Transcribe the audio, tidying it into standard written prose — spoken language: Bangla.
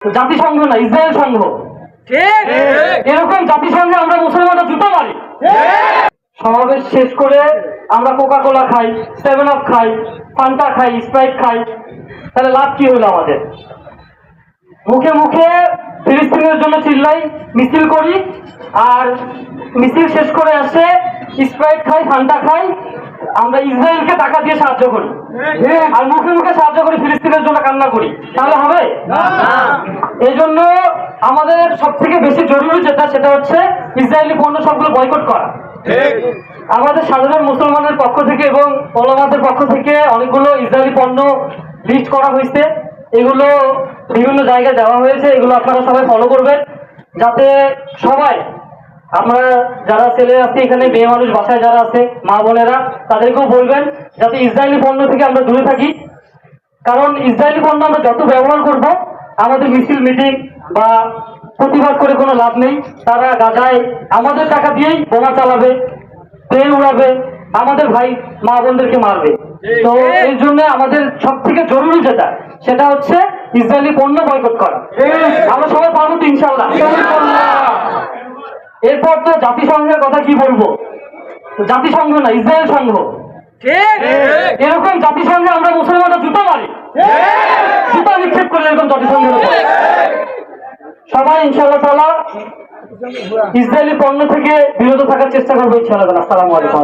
জাতিসংঘ না, ইসরায়েল সংঘ। এরকম জাতিসংঘে আমরা মুসলমানরা জুতো মারি। সমাবেশ শেষ করে আমরা কোকা কোলা খাই, 7 আপ খাই, ফান্টা খাই, স্প্রাইট খাই, তাহলে লাভ কি হলো আমাদের? মুখে মুখে ফিলিস্তিনের জন্য চিল্লাই, মিছিল করি, আর মিছিল শেষ করে আসে স্প্রাইট খাই, ফান্টা খাই, আমরা ইসরায়েলকে টাকা দিয়ে সাহায্য করি, আর মুখে মুখে সাহায্য করি, ফিলিস্তিনের জন্য কান্না করি, তাহলে হবে? এই জন্য আমাদের সব থেকে বেশি জরুরি যেটা, সেটা হচ্ছে ইসরায়েলি পণ্য সবগুলো বয়কট করা। আমাদের সাধারণ মুসলমানের পক্ষ থেকে এবং ওলামাদের পক্ষ থেকে অনেকগুলো ইসরায়েলি পণ্য লিস্ট করা হয়েছে, এগুলো বিভিন্ন জায়গায় দেওয়া হয়েছে, এগুলো আপনারা সবাই ফলো করবেন, যাতে সবাই, আমরা যারা ছেলে আছি এখানে, মেয়ে মানুষ বাসায় যারা আছে, মা বোনেরা, তাদেরকেও বলবেন যাতে ইসরায়েলি পণ্য থেকে আমরা দূরে থাকি। কারণ ইসরায়েলি পণ্য আমরা যত ব্যবহার করব, আমাদের মিছিল মিটিং বা প্রতিবাদ করে কোনো লাভ নেই। তারা গাজায় আমাদের টাকা দিয়েই বোমা চালাবে, প্লেন উড়াবে, আমাদের ভাই মা বোনদেরকে মারবে। তো এই জন্য আমাদের সব থেকে জরুরি যেটা, সেটা হচ্ছে ইসরায়েলি পণ্য বয়কট করা। আমরা সবাই পারবো তো ইনশাল্লাহ। এরপর তো জাতিসংঘের কথা কি বলবো, জাতিসংঘ না, ইসরায়েল সংঘ। এরকম জাতিসংঘে আমরা মুসলমানরা জুতো মারি, জুতো নিক্ষেপ করে এরকম জাতিসংঘের উপর। সবাই ইনশাআল্লাহ তাআলা ইসরায়েলি পণ্য থেকে বিরত থাকার চেষ্টা করবো ইনশাআল্লাহ। আসসালামু আলাইকুম।